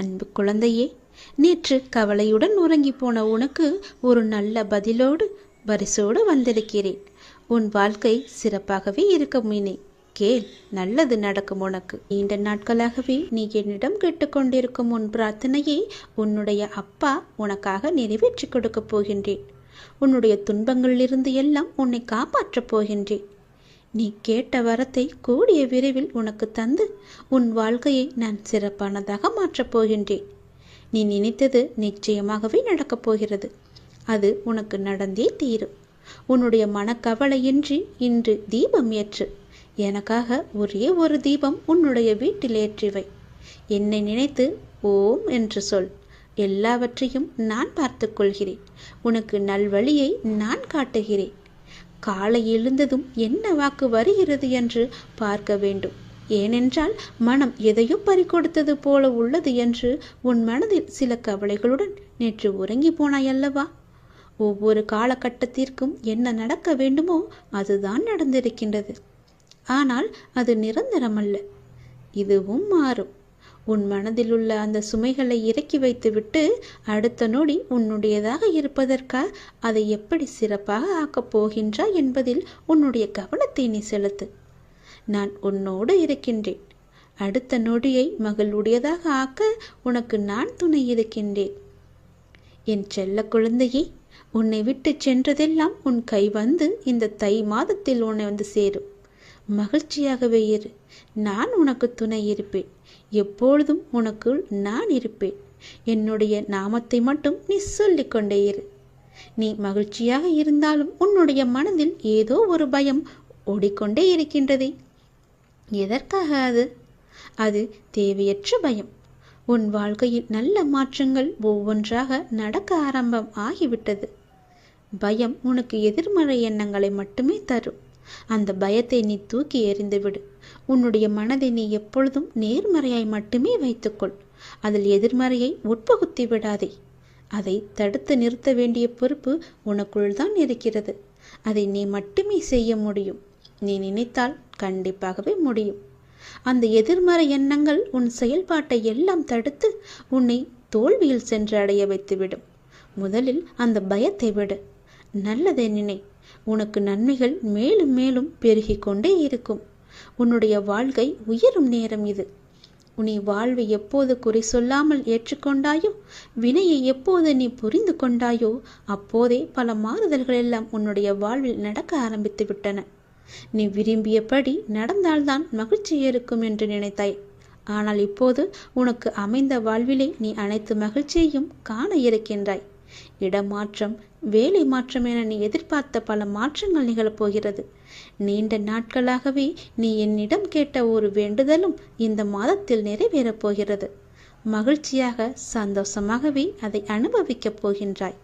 அன்பு குழந்தையே, நேற்று கவலையுடன் உறங்கி போன உனக்கு ஒரு நல்ல பதிலோடு பரிசோடு வந்திருக்கிறேன். உன் வாழ்க்கை சிறப்பாகவே இருக்கும். இனி கேள், நல்லது நடக்கும் உனக்கு. நீண்ட நாட்களாகவே நீ என்னிடம் கேட்டுக்கொண்டிருக்கும் உன் பிரார்த்தனையை உன்னுடைய அப்பா உனக்காக நிறைவேற்றி கொடுக்கப் போகின்றேன். உன்னுடைய துன்பங்களிலிருந்து எல்லாம் உன்னை காப்பாற்றப் போகின்றேன். நீ கேட்ட வரத்தை கூடிய விரைவில் உனக்கு தந்து உன் வாழ்க்கையை நான் சிறப்பானதாக மாற்றப் போகின்றேன். நீ நினைத்தது நிச்சயமாகவே நடக்கப் போகிறது. அது உனக்கு நடந்தே தீரும். உன்னுடைய மனக்கவலையின்றி இன்று தீபம் ஏற்று. எனக்காக ஒரே ஒரு தீபம் உன்னுடைய வீட்டில் ஏற்றிவை. என்னை நினைத்து ஓம் என்று சொல். எல்லாவற்றையும் நான் பார்த்து கொள்கிறேன். உனக்கு நல்வழியை நான் காட்டுகிறேன். காலை எழுந்ததும் என்ன வாக்கு வருகிறது என்று பார்க்க வேண்டும். ஏனென்றால் மனம் எதையோ பறிகொடுத்தது போல உள்ளது என்று உன் மனதில் சில கவலைகளுடன் நேற்று உறங்கி போனாயல்லவா? ஒவ்வொரு காலகட்டத்திற்கும் என்ன நடக்க வேண்டுமோ அதுதான் நடந்திருக்கின்றது. ஆனால் அது நிரந்தரமல்ல. இதுவும் மாறும். உன் மனதில் உள்ள அந்த சுமைகளை இறக்கி வைத்துவிட்டு அடுத்த நொடி உன்னுடையதாக இருப்பதற்காக அதை எப்படி சிறப்பாக ஆக்கப் போகின்றாய் என்பதில் உன்னுடைய கவனத்தை நீ செலுத்து. நான் உன்னோடு இருக்கின்றேன். அடுத்த நொடியை மகளுடையதாக ஆக்க உனக்கு நான் துணை இருக்கின்றேன். என் செல்ல குழந்தையே, உன்னை விட்டு சென்றதெல்லாம் உன் கை வந்து இந்த தை மாதத்தில் உன்னை வந்து சேரும். மகிழ்ச்சியாகவே இரு. நான் உனக்கு துணை இருப்பேன். எப்பொழுதும் உனக்குள் நான் இருப்பேன். என்னுடைய நாமத்தை மட்டும் நீ சொல்லிக்கொண்டே இரு. நீ மகிழ்ச்சியாக இருந்தாலும் உன்னுடைய மனதில் ஏதோ ஒரு பயம் ஓடிக்கொண்டே இருக்கின்றதே. எதற்காக அது? அது தேவையற்ற பயம். உன் வாழ்க்கையில் நல்ல மாற்றங்கள் ஒவ்வொன்றாக நடக்க ஆரம்பம் ஆகிவிட்டது. பயம் உனக்கு எதிர்மறை எண்ணங்களை மட்டுமே தரும். அந்த பயத்தை நீ தூக்கி எறிந்துவிடு. உன்னுடைய மனதை நீ எப்பொழுதும் நேர்மறையாய் மட்டுமே வைத்துக்கொள். அதில் எதிர்மறையை உட்பகுத்தி விடாதே. அதை தடுத்து நிறுத்த வேண்டிய பொறுப்பு உனக்குள் தான் இருக்கிறது. அதை நீ மட்டுமே செய்ய முடியும். நீ நினைத்தால் கண்டிப்பாகவே முடியும். அந்த எதிர்மறை எண்ணங்கள் உன் செயல்பாட்டை எல்லாம் தடுத்து உன்னை தோல்வியில் சென்று அடைய வைத்துவிடும். முதலில் அந்த பயத்தை விடு. நல்லதை நினை. உனக்கு நன்மைகள் மேலும் மேலும் பெருகி கொண்டே இருக்கும். உன்னுடைய வாழ்க்கை உயரும் நேரம் இது. உன்னை வாழ்வை எப்போது குறை சொல்லாமல் ஏற்றுக்கொண்டாயோ, வினையை எப்போது நீ புரிந்து கொண்டாயோ, அப்போதே பல மாறுதல்கள் எல்லாம் உன்னுடைய வாழ்வில் நடக்க ஆரம்பித்து விட்டன. நீ விரும்பியபடி நடந்தால்தான் மகிழ்ச்சி இருக்கும் என்று நினைத்தாய். ஆனால் இப்போது உனக்கு அமைந்த வாழ்விலே நீ அனைத்து மகிழ்ச்சியையும் காண இருக்கின்றாய். இடமாற்றம், வேலை மாற்றம் என நீ எதிர்பார்த்த பல மாற்றங்கள் நிகழப்போகிறது. நீண்ட நாட்களாகவே நீ என்னிடம் கேட்ட ஒரு வேண்டுதலும் இந்த மாதத்தில் நிறைவேறப் போகிறது. மகிழ்ச்சியாக சந்தோஷமாகவே அதை அனுபவிக்கப் போகின்றாய்.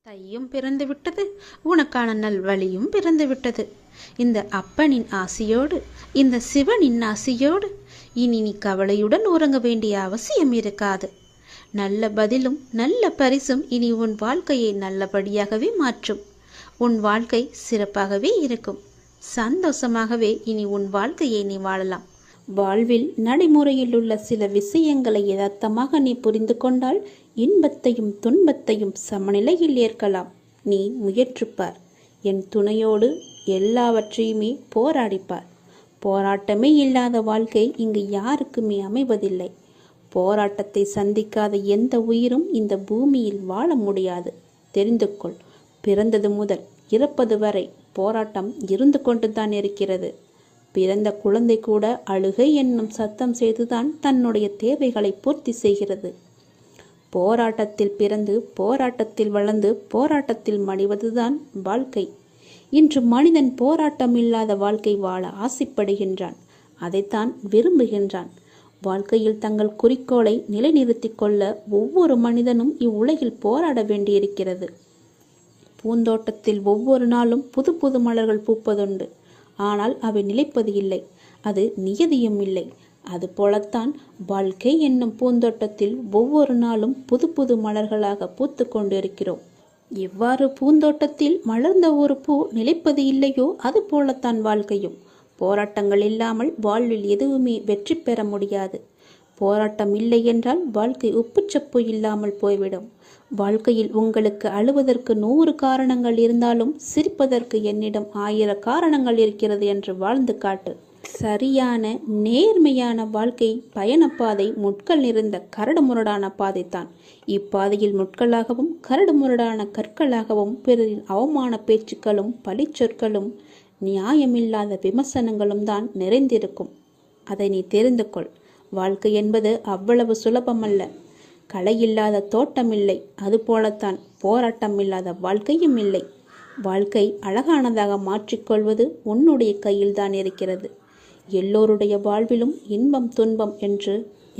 தையும் பிறந்து விட்டது. உனக்கான நல்வழியும் பிறந்து விட்டது. இந்த அப்பனின் ஆசியோடு, இந்த சிவனின் ஆசியோடு இனி நீ கவலையுடன் உறங்க வேண்டிய அவசியம் இருக்காது. நல்ல பதிலும் நல்ல பரிசும் இனி உன் வாழ்க்கையை நல்லபடியாகவே மாற்றும். உன் வாழ்க்கை சிறப்பாகவே இருக்கும். சந்தோஷமாகவே இனி உன் வாழ்க்கையை நீ வாழலாம். வாழ்வில் நடைமுறையில் உள்ள சில விஷயங்களை யதார்த்தமாக நீ புரிந்து கொண்டால் இன்பத்தையும் துன்பத்தையும் சமநிலையில் ஏற்கலாம். நீ முயற்றுப்பார். என் துணையோடு எல்லாவற்றையுமே போராடிப்பார். போராட்டமே இல்லாத வாழ்க்கை இங்கு யாருக்குமே அமைவதில்லை. போராட்டத்தை சந்திக்காத எந்த உயிரும் இந்த பூமியில் வாழ முடியாது. தெரிந்து கொள். பிறந்தது முதல் இறப்பது வரை போராட்டம் இருந்து கொண்டுதான் இருக்கிறது. பிறந்த குழந்தை கூட அழுகை என்னும் சத்தம் செய்துதான் தன்னுடைய தேவைகளை பூர்த்தி செய்கிறது. போராட்டத்தில் பிறந்து போராட்டத்தில் வளர்ந்து போராட்டத்தில் மடிவதுதான் வாழ்க்கை. இன்று மனிதன் போராட்டம் இல்லாத வாழ்க்கை வாழ ஆசைப்படுகின்றான். அதைத்தான் விரும்புகின்றான். வாழ்க்கையில் தங்கள் குறிக்கோளை நிலைநிறுத்திக் கொள்ள ஒவ்வொரு மனிதனும் இவ்வுலகில் போராட வேண்டியிருக்கிறது. பூந்தோட்டத்தில் ஒவ்வொரு நாளும் புது புது மலர்கள் பூப்பதுண்டு. ஆனால் அவை நிலைப்பது இல்லை. அது நியதியும் இல்லை. அதுபோலத்தான் வாழ்க்கை என்னும் பூந்தோட்டத்தில் ஒவ்வொரு நாளும் புது புது மலர்களாக பூத்து கொண்டிருக்கிறோம். எவ்வாறு பூந்தோட்டத்தில் மலர்ந்த ஒரு பூ நிலைப்பது இல்லையோ அது போலத்தான் வாழ்க்கையும். போராட்டங்கள் இல்லாமல் வாழ்வில் எதுவுமே வெற்றி பெற முடியாது. போராட்டம் இல்லை என்றால் வாழ்க்கை உப்புச்சப்பு இல்லாமல் போய்விடும். வாழ்க்கையில் உங்களுக்கு அழுவதற்கு 100 காரணங்கள் இருந்தாலும் சிரிப்பதற்கு என்னிடம் 1000 காரணங்கள் இருக்கிறது என்று வாழ்ந்து காட்டு. சரியான நேர்மையான வாழ்க்கை பயணப்பாதை முட்கள் நிறைந்த கரடுமுரடான பாதைத்தான். இப்பாதையில் முட்களாகவும் கரடுமுரடான கற்களாகவும் பிறரின் அவமான பேச்சுக்களும் பழிச்சொற்களும் நியாயமில்லாத விமர்சனங்களும் தான் நிறைந்திருக்கும். அதை நீ தெரிந்து கொள். வாழ்க்கை என்பது அவ்வளவு சுலபமல்ல. களையில்லாத தோட்டமில்லை, அதுபோலத்தான் போராட்டம் இல்லாத வாழ்க்கையும் இல்லை. வாழ்க்கை அழகானதாக மாற்றிக்கொள்வது உன்னுடைய கையில்தான் இருக்கிறது. எல்லோருடைய வாழ்விலும் இன்பம் துன்பம் என்று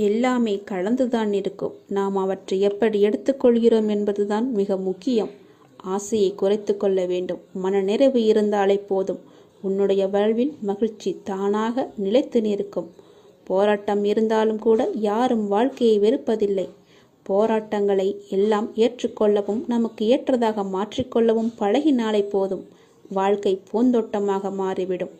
எல்லாமே கலந்துதான் இருக்கும். நாம் அவற்றை எப்படி எடுத்துக்கொள்கிறோம் என்பதுதான் மிக முக்கியம். ஆசையை குறைத்து கொள்ள வேண்டும். மன நிறைவு இருந்தாலே போதும். உன்னுடைய வாழ்வில் மகிழ்ச்சி தானாக நிலைத்து நிற்கும். போராட்டம் இருந்தாலும் கூட யாரும் வாழ்க்கையை வெறுப்பதில்லை. போராட்டங்களை எல்லாம் ஏற்றுக்கொள்ளவும் நமக்கு ஏற்றதாக மாற்றிக்கொள்ளவும் பழகினாலே போதும். வாழ்க்கை பூந்தோட்டமாக மாறிவிடும்.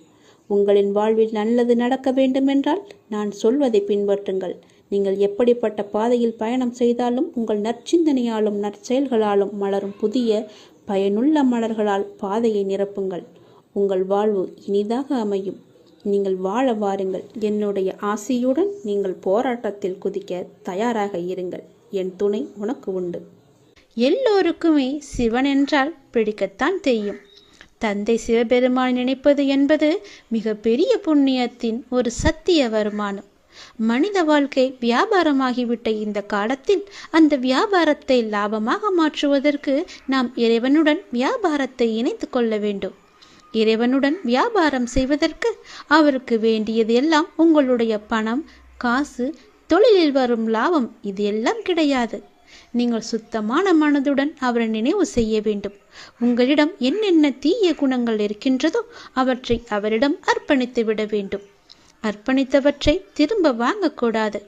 உங்களின் வாழ்வில் நல்லது நடக்க வேண்டுமென்றால் நான் சொல்வதை பின்பற்றுங்கள். நீங்கள் எப்படிப்பட்ட பாதையில் பயணம் செய்தாலும் உங்கள் நற்சிந்தனையாலும் நற்செயல்களாலும் மலரும் புதிய பயனுள்ள மலர்களால் பாதையை நிரப்புங்கள். உங்கள் வாழ்வு இனிதாக அமையும். நீங்கள் வாழ வாருங்கள். என்னுடைய ஆசையுடன் நீங்கள் போராட்டத்தில் குதிக்க தயாராக இருங்கள். என் துணை உனக்கு உண்டு. எல்லோருக்குமே சிவன் என்றால் பிடிக்கத்தான் தெரியும். தந்தை சிவபெருமான் நினைப்பது என்பது மிக பெரிய புண்ணியத்தின் ஒரு சத்திய வருமானம். மனித வாழ்க்கை வியாபாரமாகிவிட்ட இந்த காலத்தில் அந்த வியாபாரத்தை லாபமாக மாற்றுவதற்கு நாம் இறைவனுடன் வியாபாரத்தை இணைத்து கொள்ள வேண்டும். இறைவனுடன் வியாபாரம் செய்வதற்கு அவருக்கு வேண்டியது எல்லாம் உங்களுடைய பணம், காசு, தொழிலில் வரும் லாபம் இது எல்லாம் கிடையாது. நீங்கள் சுத்தமான மனதுடன் அவரை நினைவு செய்ய வேண்டும். உங்களிடம் என்னென்ன தீய குணங்கள் இருக்கின்றதோ அவற்றை அவரிடம் அர்ப்பணித்து விட வேண்டும். அர்ப்பணித்தவற்றை திரும்ப வாங்கக்கூடாது.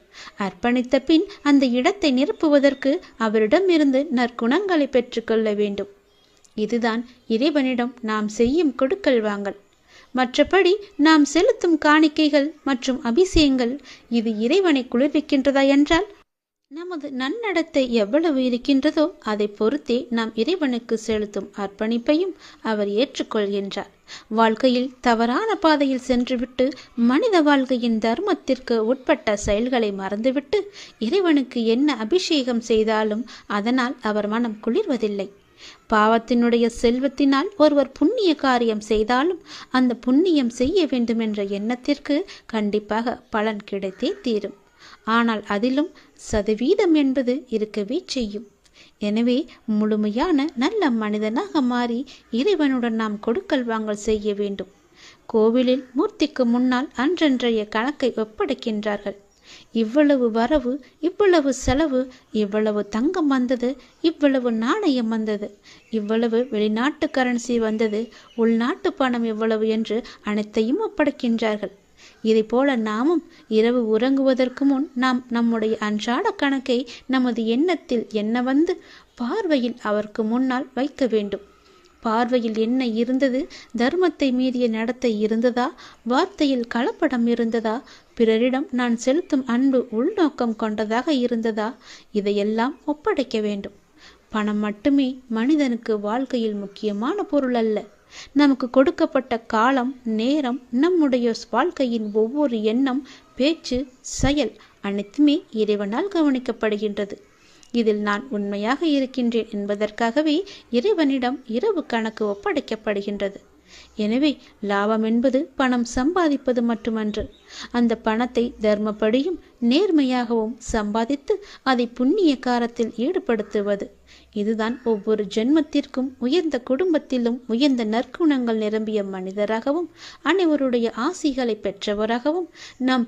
அர்ப்பணித்த பின் அந்த இடத்தை நிரப்புவதற்கு அவரிடமிருந்து நற்குணங்களை பெற்றுக்கொள்ள வேண்டும். இதுதான் இறைவனிடம் நாம் செய்யும் கொடுக்கல் வாங்கல். மற்றபடி நாம் செலுத்தும் காணிக்கைகள் மற்றும் அபிஷேகங்கள் இது இறைவனை குளிர்விக்கின்றதா என்றால் நமது நன்னடத்தை எவ்வளவு இருக்கின்றதோ அதை பொறுத்தே நாம் இறைவனுக்கு செலுத்தும் அர்ப்பணிப்பையும் அவர் ஏற்றுக்கொள்கின்றார். வாழ்க்கையில் தவறான பாதையில் சென்றுவிட்டு மனித வாழ்க்கையின் தர்மத்திற்கு உட்பட்ட செயல்களை மறந்துவிட்டு இறைவனுக்கு என்ன அபிஷேகம் செய்தாலும் அதனால் அவர் மனம் குளிர்வதில்லை. பாவத்தினுடைய செல்வத்தினால் ஒருவர் புண்ணிய காரியம் செய்தாலும் அந்த புண்ணியம் செய்ய வேண்டும் என்ற எண்ணத்திற்கு கண்டிப்பாக பலன் கிடைத்தே தீரும். ஆனால் அதிலும் சதவீதம் என்பது இருக்கவே செய்யும். எனவே முழுமையான நல்ல மனிதனாக மாறி இறைவனுடன் நாம் கொடுக்கல் வாங்கல் செய்ய வேண்டும். கோவிலில் மூர்த்திக்கு முன்னால் அன்றன்றைய கணக்கை ஒப்படைக்கின்றார்கள். இவ்வளவு வரவு, இவ்வளவு செலவு, இவ்வளவு தங்கம் வந்தது, இவ்வளவு நாணயம் வந்தது, இவ்வளவு வெளிநாட்டு கரன்சி வந்தது, உள்நாட்டு பணம் எவ்வளவு என்று அனைத்தையும் ஒப்படைக்கின்றார்கள். இதை போல நாமும் இரவு உறங்குவதற்கு முன் நாம் நம்முடைய அன்றாட கணக்கை நமது எண்ணத்தில் என்ன வந்து பார்வையில் அவருக்கு முன்னால் வைக்க வேண்டும். பார்வையில் என்ன இருந்தது? தர்மத்தை மீறிய நடத்தை இருந்ததா? வார்த்தையில் கலப்படம் இருந்ததா? பிறரிடம் நான் செலுத்தும் அன்பு உள்நோக்கம் கொண்டதாக இருந்ததா? இதையெல்லாம் ஒப்படைக்க வேண்டும். பணம் மட்டுமே மனிதனுக்கு வாழ்க்கையில் முக்கியமான பொருள் அல்ல. நமக்கு கொடுக்கப்பட்ட காலம், நேரம், நம்முடைய வாழ்க்கையின் ஒவ்வொரு எண்ணம், பேச்சு, செயல் அனைத்துமே இறைவனால் கவனிக்கப்படுகின்றது. இதில் நான் உண்மையாக இருக்கின்றேன் என்பதற்காகவே இறைவனிடம் இரவு கணக்கு ஒப்படைக்கப்படுகின்றது. எனவே லாபம் என்பது பணம் சம்பாதிப்பது மட்டுமன்று. அந்த பணத்தை தர்மப்படியும் நேர்மையாகவும் சம்பாதித்து அதை புண்ணிய காரத்தில் ஈடுபடுத்துவது. இதுதான் ஒவ்வொரு ஜென்மத்திற்கும் உயர்ந்த குடும்பத்திலும் உயர்ந்த நற்குணங்கள் நிரம்பிய மனிதராகவும் அனைவருடைய ஆசிகளை பெற்றவராகவும் நாம்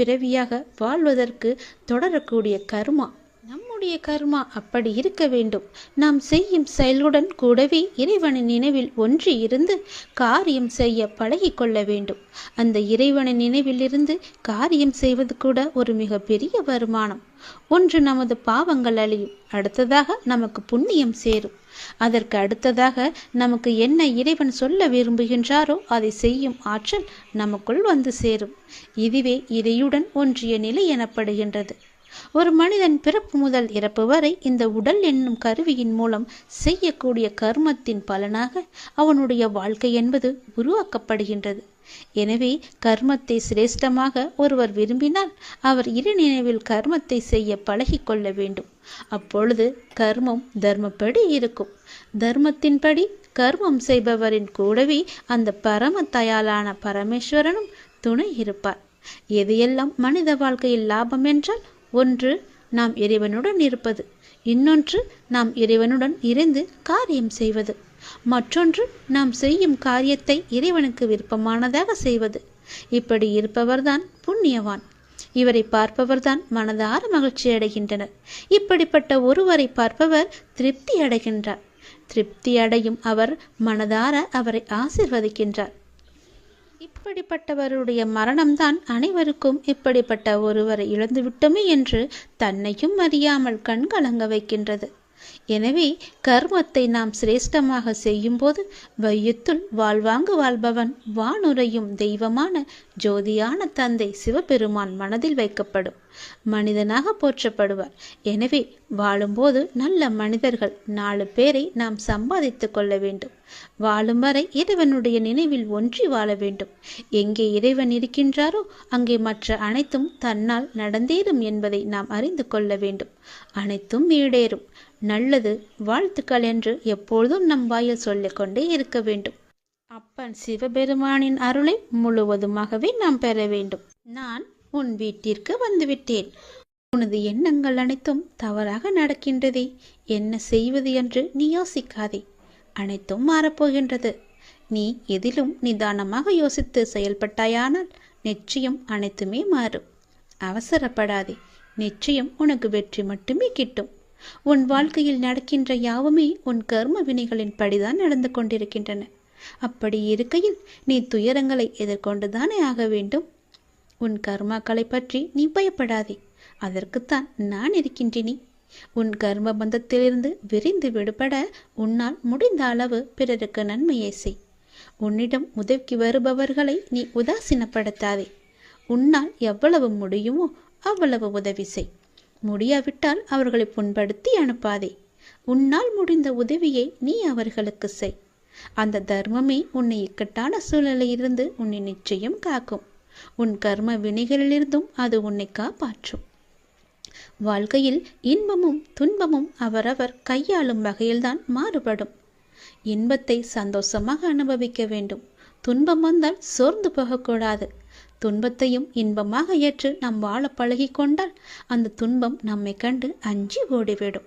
பிறவியாக வாழ்வதற்கு தொடரக்கூடிய கர்மா. நம்முடைய கர்மா அப்படி இருக்க வேண்டும். நாம் செய்யும் செயலுடன் கூடவே இறைவனின் நினைவில் ஒன்றி இருந்து காரியம் செய்ய பழகி கொள்ள வேண்டும். அந்த இறைவனின் நினைவில் இருந்து காரியம் செய்வது கூட ஒரு மிக பெரிய வருமானம். ஒன்று நமது பாவங்கள் அழியும், அடுத்ததாக நமக்கு புண்ணியம் சேரும், அதற்கு அடுத்ததாக நமக்கு என்ன இறைவன் சொல்ல விரும்புகின்றாரோ அதை செய்யும் ஆற்றல் நமக்குள் வந்து சேரும். இதுவே இறையுடன் ஒன்றிய நிலை எனப்படுகின்றது. ஒரு மனிதன் பிறப்பு முதல் இறப்பு வரை இந்த உடல் என்னும் கருவியின் மூலம் செய்யக்கூடிய கர்மத்தின் பலனாக அவனுடைய வாழ்க்கை என்பது உருவாக்கப்படுகின்றது. எனவே கர்மத்தை சிரேஷ்டமாக ஒருவர் விரும்பினால் அவர் இரு நினைவில் கர்மத்தை செய்ய பழகிக்கொள்ள வேண்டும். அப்பொழுது கர்மம் தர்மப்படி இருக்கும். தர்மத்தின்படி கர்மம் செய்பவரின் கூடவே அந்த பரம தயாளான பரமேஸ்வரனும் துணை இருப்பார். எதையெல்லாம் மனித வாழ்க்கையில் லாபம் என்றால், ஒன்று நாம் இறைவனுடன் இருப்பது, இன்னொன்று நாம் இறைவனுடன் இருந்து காரியம் செய்வது, மற்றொன்று நாம் செய்யும் காரியத்தை இறைவனுக்கு விருப்பமானதாக செய்வது. இப்படி இருப்பவர்தான் புண்ணியவான். இவரை பார்ப்பவர்தான் மனதார மகிழ்ச்சி அடைகின்றனர். இப்படிப்பட்ட ஒருவரை பார்ப்பவர் திருப்தி அடைகின்றார். திருப்தி அடையும் அவர் மனதார அவரை ஆசீர்வதிக்கின்றார். இப்படிப்பட்டவருடைய மரணம்தான் அனைவருக்கும் இப்படிப்பட்ட ஒருவரை இழந்துவிட்டோமே என்று தன்னையும் அறியாமல் கண்கலங்க வைக்கின்றது. எனவே கர்மத்தை நாம் சிரேஷ்டமாக செய்யும்போது வையத்துள் வாழ்வாங்கு வாழ்பவன் வானுரையும் தெய்வமான ஜோதியான தந்தை சிவபெருமான் மனதில் வைக்கப்படும். மனிதனாக போற்றப்படுவார். எனவே வாழும்போது நல்ல மனிதர்கள் 4 பேரை நாம் சம்பாதித்து கொள்ள வேண்டும். வாழும் வரை இறைவனுடைய நினைவில் ஒன்றி வாழ வேண்டும். எங்கே இறைவன் இருக்கின்றாரோ அங்கே மற்ற அனைத்தும் தன்னால் நடந்தேறும் என்பதை நாம் அறிந்து கொள்ள வேண்டும். அனைத்தும் ஈடேறும். நல்லது, வாழ்த்துக்கள் என்று எப்பொழுதும் நம் வாயில் சொல்லிக்கொண்டே இருக்க வேண்டும். அப்பன் சிவபெருமானின் அருளை முழுவதுமாகவே நாம் பெற வேண்டும். நான் உன் வீட்டிற்கு வந்துவிட்டேன். உனது எண்ணங்கள் அனைத்தும் தவறாக நடக்கின்றதே, என்ன செய்வது என்று நீ யோசிக்காதே. அனைத்தும் மாறப்போகின்றது. நீ எதிலும் நிதானமாக யோசித்து செயல்பட்டாயானால் நிச்சயம் அனைத்துமே மாறும். அவசரப்படாதே. நிச்சயம் உனக்கு வெற்றி மட்டுமே கிட்டும். உன் வாழ்க்கையில் நடக்கின்ற யாவுமே உன் கர்ம வினைகளின் படிதான் நடந்து கொண்டிருக்கின்றன. அப்படி இருக்கையில் நீ துயரங்களை எதிர்கொண்டுதானே ஆக வேண்டும். உன் கர்மாக்களை பற்றி நீ பயப்படாதே. அதற்குத்தான் நான் இருக்கின்றேனே. உன் கர்ம பந்தத்திலிருந்து விரிந்து விடுபட உன்னால் முடிந்த அளவு பிறருக்கு நன்மையை செய். உன்னிடம் உதவிக்கு வருபவர்களை நீ உதாசீனப்படுத்தாதே. உன்னால் எவ்வளவு முடியுமோ அவ்வளவு உதவி செய். முடியாவிட்டால் அவர்களை புண்படுத்தி அனுப்பாதே. உன்னால் முடிந்த உதவியை நீ அவர்களுக்கு செய். அந்த தர்மமே உன்னை இக்கட்டான சூழ்நிலையிலிருந்து உன்னை நிச்சயம் காக்கும். உன் கர்ம வினைகளிலிருந்தும் அது உன்னை காப்பாற்றும். வாழ்க்கையில் இன்பமும் துன்பமும் அவரவர் கையாளும் வகையில்தான் மாறுபடும். இன்பத்தை சந்தோஷமாக அனுபவிக்க வேண்டும். துன்பம் வந்தால் சோர்ந்து போகக்கூடாது. துன்பத்தையும் இன்பமாக ஏற்று நாம் வாழ பழகி கொண்டால் அந்த துன்பம் நம்மை கண்டு அஞ்சி ஓடிவிடும்.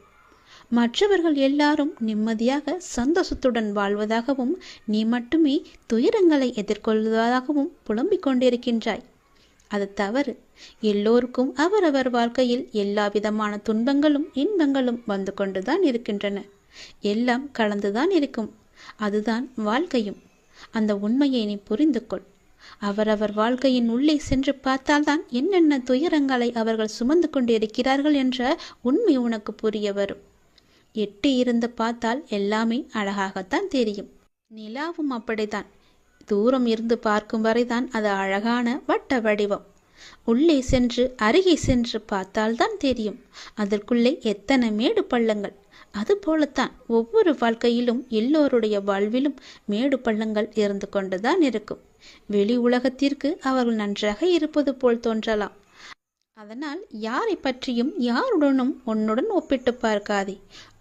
மற்றவர்கள் எல்லாரும் நிம்மதியாக சந்தோஷத்துடன் வாழ்வதாகவும் நீ மட்டுமே துயரங்களை எதிர்கொள்வதாகவும் புலம்பிக் கொண்டிருக்கின்றாய். அது தவறு. எல்லோருக்கும் அவரவர் வாழ்க்கையில் எல்லா விதமான துன்பங்களும் இன்பங்களும் வந்து கொண்டுதான் இருக்கின்றன. எல்லாம் கலந்துதான் இருக்கும். அதுதான் வாழ்க்கையும். அந்த உண்மையை நீ புரிந்து கொள். அவரவர் வாழ்க்கையின் உள்ளே சென்று பார்த்தால்தான் என்னென்ன துயரங்களை அவர்கள் சுமந்து கொண்டு இருக்கிறார்கள் என்ற உண்மை உனக்கு புரிய வரும். எட்டி இருந்து பார்த்தால் எல்லாமே அழகாகத்தான் தெரியும். நிலாவும் அப்படித்தான். தூரம் இருந்து பார்க்கும் வரைதான் அது அழகான வட்ட வடிவம். உள்ளே சென்று அருகே சென்று பார்த்தால்தான் தெரியும் அதற்குள்ளே எத்தனை மேடு பள்ளங்கள். அதுபோலத்தான் ஒவ்வொரு வாழ்க்கையிலும் எல்லோருடைய வாழ்விலும் மேடு பள்ளங்கள் இருந்து கொண்டுதான் இருக்கும். வெளி உலகத்திற்கு அவர்கள் நன்றாக இருப்பது போல் தோன்றலாம். அதனால் யாரை பற்றியும் யாருடனும் உன்னுடன் ஒப்பிட்டு பார்க்காதே.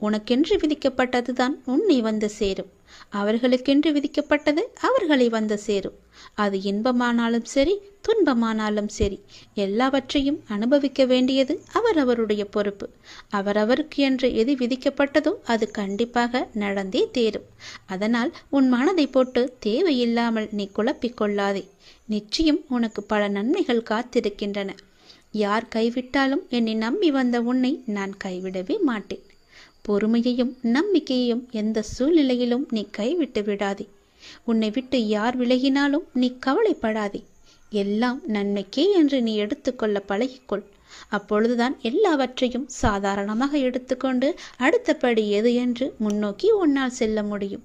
உனக்கென்று விதிக்கப்பட்டதுதான் உன்னை வந்து சேரும். அவர்களுக்கென்று விதிக்கப்பட்டது அவர்களை வந்து சேரும். அது இன்பமானாலும் சரி, துன்பமானாலும் சரி, எல்லாவற்றையும் அனுபவிக்க வேண்டியது அவரவருடைய பொறுப்பு. அவரவருக்கு என்று எது விதிக்கப்பட்டதோ அது கண்டிப்பாக நடந்தே தேரும். அதனால் உன் மனதை போட்டு தேவையில்லாமல் நீ குழப்பிக்கொள்ளாதே. நிச்சயம் உனக்கு பல நன்மைகள் காத்திருக்கின்றன. யார் கைவிட்டாலும் என்னை நம்பி வந்த உன்னை நான் கைவிடவே மாட்டேன். பொறுமையையும் நம்பிக்கையையும் எந்த சூழ்நிலையிலும் நீ கைவிட்டு விடாதே. உன்னை விட்டு யார் விலகினாலும் நீ கவலைப்படாதே. எல்லாம் நன்மைக்கே என்று நீ எடுத்துக்கொள்ள பழகிக்கொள். அப்பொழுதுதான் எல்லாவற்றையும் சாதாரணமாக எடுத்துக்கொண்டு அடுத்தபடி எது என்று முன்னோக்கி உன்னால் செல்ல முடியும்.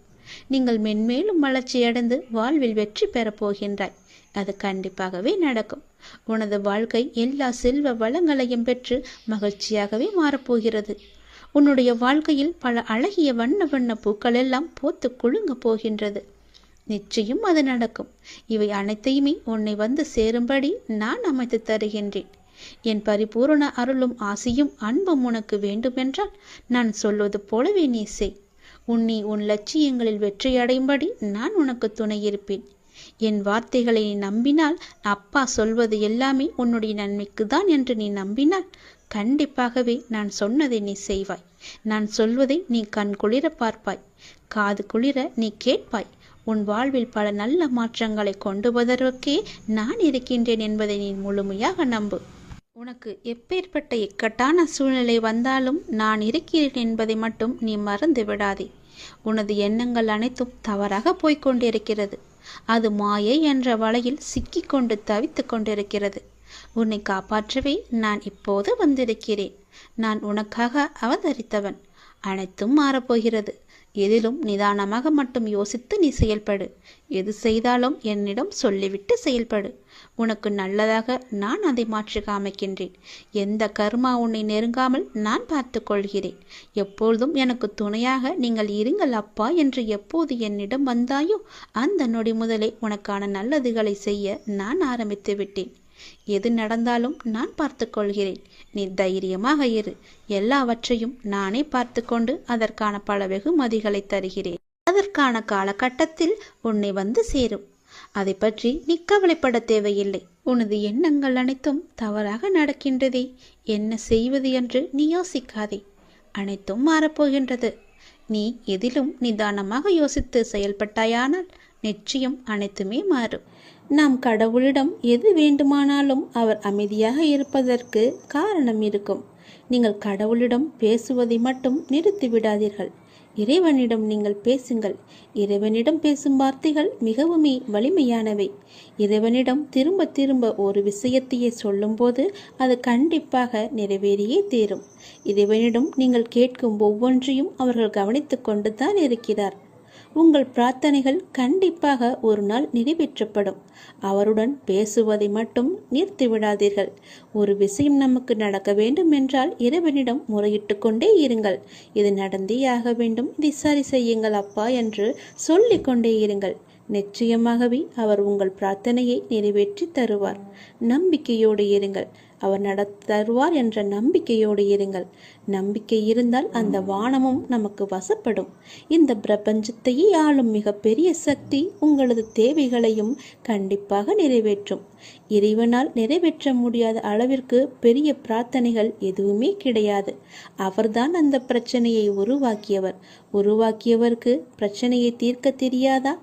நீங்கள் மென்மேலும் வளர்ச்சியடைந்து வாழ்வில் வெற்றி பெறப் போகின்றாய். அது கண்டிப்பாகவே நடக்கும். உனது வாழ்க்கை எல்லா செல்வ வளங்களையும் பெற்று மகிழ்ச்சியாகவே மாறப்போகிறது. உன்னுடைய வாழ்க்கையில் பல அழகிய வண்ண வண்ண பூக்கள் எல்லாம் பூத்து குலுங்க போகின்றது. நிச்சயம் அது நடக்கும். இவை அனைத்தையுமே உன்னை வந்து சேரும்படி நான் அமைத்து தருகின்றேன். என் பரிபூரண அருளும் ஆசியும் அன்பும் உனக்கு வேண்டுமென்றால் நான் சொல்வது போலவே நீ செய். உன் லட்சியங்களில் வெற்றியடையும்படி நான் உனக்கு துணை இருப்பேன். என் வார்த்தைகளை நீ நம்பினால், அப்பா சொல்வது எல்லாமே உன்னுடைய நன்மைக்கு தான் என்று நீ நம்பினால், கண்டிப்பாகவே நான் சொன்னதை நீ செய்வாய். நான் சொல்வதை நீ கண் குளிர பார்ப்பாய், காது குளிர நீ கேட்பாய். உன் வாழ்வில் பல நல்ல மாற்றங்களை கொண்டு வருவதற்கே நான் இருக்கின்றேன் என்பதை நீ முழுமையாக நம்பு. உனக்கு எப்பேற்பட்ட இக்கட்டான சூழ்நிலை வந்தாலும் நான் இருக்கிறேன் என்பதை மட்டும் நீ மறந்து விடாதே. உனது எண்ணங்கள் அனைத்தும் தவறாக போய்கொண்டிருக்கிறது. அது மாயை என்ற வலையில் சிக்கிக்கொண்டு தவித்து கொண்டிருக்கிறது. உன்னை காப்பாற்றவே நான் இப்போது வந்திருக்கிறேன். நான் உனக்காக அவதரித்தவன். அனைத்தும் மாறப்போகிறது. எதிலும் நிதானமாக மட்டும் யோசித்து நீ செயல்படு. எது செய்தாலும் என்னிடம் சொல்லிவிட்டு செயல்படு. உனக்கு நல்லதாக நான் அதை மாற்றி காமிக்கின்றேன். எந்த கர்மா உன்னை நெருங்காமல் நான் பார்த்து கொள்கிறேன். எப்பொழுதும் எனக்கு துணையாக நீங்கள் இருங்கள் அப்பா என்று எப்போது என்னிடம் வந்தாயோ அந்த நொடி முதலே உனக்கான நல்லதுகளை செய்ய நான் ஆரம்பித்து விட்டேன். எது நடந்தாலும் நான் பார்த்து கொள்கிறேன். நீ தைரியமாக இரு. எல்லாவற்றையும் நானே பார்த்து கொண்டு அதற்கான பல வெகுமதிகளை தருகிறேன். அதற்கான காலகட்டத்தில் உன்னை வந்து சேரும். அதை பற்றி நீ கவலைப்பட தேவையில்லை. உனது எண்ணங்கள் அனைத்தும் தவறாக நடக்கின்றதே, என்ன செய்வது என்று நீ யோசிக்காதே. அனைத்தும் மாறப்போகின்றது. நீ எதிலும் நிதானமாக யோசித்து செயல்பட்டாயானால் நிச்சயம் அனைத்துமே மாறும். நாம் கடவுளிடம் எது வேண்டுமானாலும் அவர் அமைதியாக இருப்பதற்கு காரணம் இருக்கும். நீங்கள் கடவுளிடம் பேசுவதை மட்டும் நிறுத்தி விடாதீர்கள். இறைவனிடம் நீங்கள் பேசுங்கள். இறைவனிடம் பேசும் வார்த்தைகள் மிகவுமே வலிமையானவை. இறைவனிடம் திரும்ப திரும்ப ஒரு விஷயத்தையே சொல்லும்போது அது கண்டிப்பாக நிறைவேறியே தீரும். இறைவனிடம் நீங்கள் கேட்கும் ஒவ்வொன்றையும் அவர்கள் கவனித்து கொண்டு தான் இருக்கிறார். உங்கள் பிரார்த்தனைகள் கண்டிப்பாக ஒரு நாள் நிறைவேற்றப்படும். அவருடன் பேசுவதை மட்டும் நிறுத்திவிடாதீர்கள். ஒரு விஷயம் நமக்கு நடக்க வேண்டும் என்றால் இறைவனிடம் முறையிட்டு கொண்டே இருங்கள். இது நடந்தே ஆக வேண்டும், இதை சரி செய்யுங்கள் அப்பா என்று சொல்லிக் கொண்டே இருங்கள். நிச்சயமாகவே அவர் உங்கள் பிரார்த்தனையை நிறைவேற்றி தருவார். நம்பிக்கையோடு இருங்கள். அவர் தருவார் என்ற நம்பிக்கையோடு இருங்கள். நம்பிக்கை இருந்தால் அந்த வானமும் நமக்கு வசப்படும். இந்த பிரபஞ்சத்தையே ஆளும் மிகப்பெரிய சக்தி உங்களது தேவைகளையும் கண்டிப்பாக நிறைவேற்றும். இறைவனால் நிறைவேற்ற முடியாத அளவிற்கு பெரிய பிரார்த்தனைகள் எதுவுமே கிடையாது. அவர்தான் அந்த பிரச்சனையை உருவாக்கியவர். உருவாக்கியவருக்கு பிரச்சனையை தீர்க்க தெரியாதா?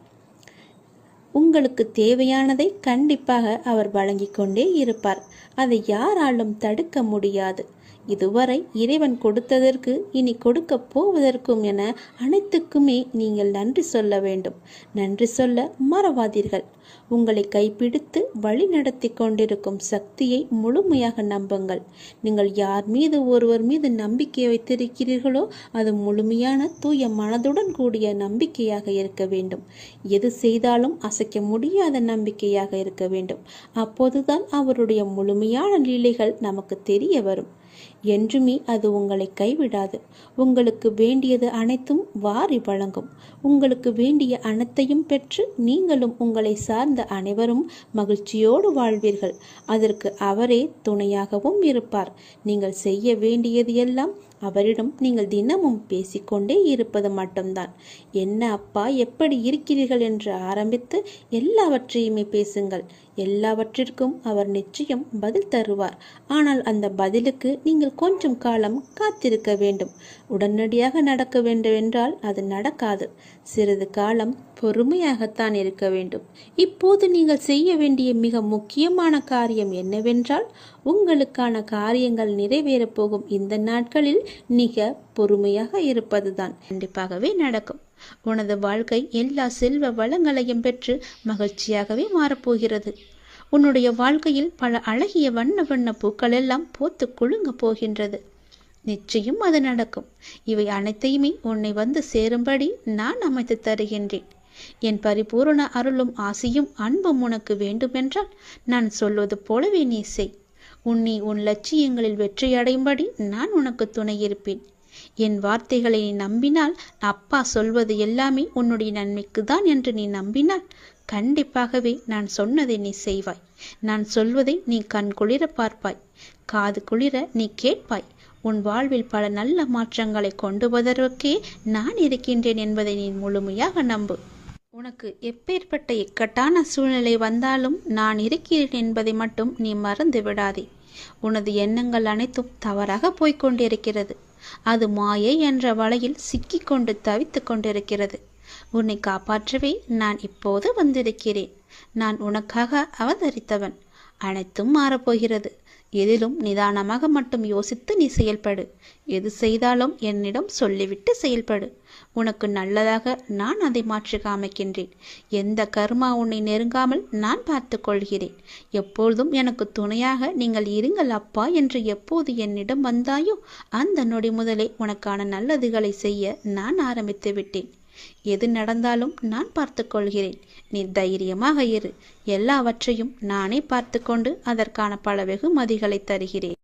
உங்களுக்கு தேவையானதை கண்டிப்பாக அவர் வழங்கிக் கொண்டே இருப்பார். அதை யாராலும் தடுக்க முடியாது. இதுவரை இறைவன் கொடுத்ததற்கு இனி கொடுக்க போவதற்கும் என அனைத்துக்குமே நீங்கள் நன்றி சொல்ல வேண்டும். நன்றி சொல்ல மறவாதீர்கள். உங்களை கைப்பிடித்து வழி நடத்தி கொண்டிருக்கும் சக்தியை முழுமையாக நம்புங்கள். நீங்கள் யார் மீது ஒருவர் மீது நம்பிக்கை வைத்திருக்கிறீர்களோ அது முழுமையான தூய மனதுடன் கூடிய நம்பிக்கையாக இருக்க வேண்டும். எது செய்தாலும் அசைக்க முடியாத நம்பிக்கையாக இருக்க வேண்டும். அப்போதுதான் அவருடைய முழுமையான லீலைகள் நமக்கு தெரிய வரும். என்றுமே அது உங்களை கைவிடாது. உங்களுக்கு வேண்டியது அனைத்தும் வாரி வழங்கும். உங்களுக்கு வேண்டிய அனைத்தையும் பெற்று நீங்களும் உங்களை சார்ந்த அனைவரும் மகிழ்ச்சியோடு வாழ்வீர்கள். அதற்கு அவரே துணையாகவும் இருப்பார். நீங்கள் செய்ய வேண்டியது எல்லாம் அவரிடம் நீங்கள் தினமும் பேசிக்கொண்டே இருப்பது மட்டும்தான். என்ன அப்பா, எப்படி இருக்கிறீர்கள் என்று ஆரம்பித்து எல்லாவற்றையுமே பேசுங்கள். எல்லாவற்றிற்கும் அவர் நிச்சயம் பதில் தருவார். ஆனால் அந்த பதிலுக்கு நீங்கள் கொஞ்சம் காலம் காத்திருக்க வேண்டும். உடனடியாக நடக்க வேண்டும் என்றால் அது நடக்காது. சிறிது காலம் பொறுமையாகத்தான் இருக்க வேண்டும். இப்போது நீங்கள் செய்ய வேண்டிய மிக முக்கியமான காரியம் என்னவென்றால், உங்களுக்கான காரியங்கள் நிறைவேறப் போகும் இந்த நாட்களில் மிக பொறுமையாக இருப்பதுதான். கண்டிப்பாகவே நடக்கும். உனது வாழ்க்கை எல்லா செல்வ வளங்களையும் பெற்று மகிழ்ச்சியாகவே மாறப்போகிறது. உன்னுடைய வாழ்க்கையில் பல அழகிய வண்ண வண்ண பூக்கள் எல்லாம் பூத்து குலுங்க போகின்றது. நிச்சயம் அது நடக்கும். இவை அனைத்தையுமே உன்னை வந்து சேரும்படி நான் அமைத்து தருகின்றேன். என் பரிபூரண அருளும் ஆசியும் அன்பும் உனக்கு வேண்டுமென்றால் நான் சொல்வது போலவே நீ செய். உன் லட்சியங்களில் வெற்றியடையும்படி நான் உனக்கு துணை இருப்பேன். என் வார்த்தைகளை நீ நம்பினால், அப்பா சொல்வது எல்லாமே உன்னுடைய நன்மைக்கு தான் என்று நீ நம்பினால், கண்டிப்பாகவே நான் சொன்னதை நீ செய்வாய். நான் சொல்வதை நீ கண் குளிர பார்ப்பாய், காது குளிர நீ கேட்பாய். உன் வாழ்வில் பல நல்ல மாற்றங்களை கொண்டு வருவதற்கே நான் இருக்கின்றேன் என்பதை நீ முழுமையாக நம்பு. உனக்கு எப்பேற்பட்ட இக்கட்டான சூழ்நிலை வந்தாலும் நான் இருக்கிறேன் என்பதை மட்டும் நீ மறந்து விடாதே. உனது எண்ணங்கள் அனைத்தும் தவறாக போய்கொண்டிருக்கிறது. அது மாயை என்ற வலையில் சிக்கிக்கொண்டு தவித்து கொண்டிருக்கிறது. உன்னை காப்பாற்றவே நான் இப்போது வந்திருக்கிறேன். நான் உனக்காக அவதரித்தவன். அனைத்தும் மாறப்போகிறது. எதிலும் நிதானமாக மட்டும் யோசித்து நீ செயல்படு. எது செய்தாலும் என்னிடம் சொல்லிவிட்டு செயல்படு. உனக்கு நல்லதாக நான் அதை மாற்றி காமிக்கின்றேன். எந்த கர்மா உன்னை நெருங்காமல் நான் பார்த்து கொள்கிறேன். எப்பொழுதும் எனக்கு துணையாக நீங்கள் இருங்கள் அப்பா என்று எப்போது என்னிடம் வந்தாயோ அந்த நொடி முதலே உனக்கான நல்லதுகளை செய்ய நான் ஆரம்பித்து விட்டேன். எது நடந்தாலும் நான் பார்த்து கொள்கிறேன். நீ தைரியமாக இரு. எல்லாவற்றையும் நானே பார்த்து கொண்டு அதற்கான பல வெகுமதிகளை தருகிறேன்.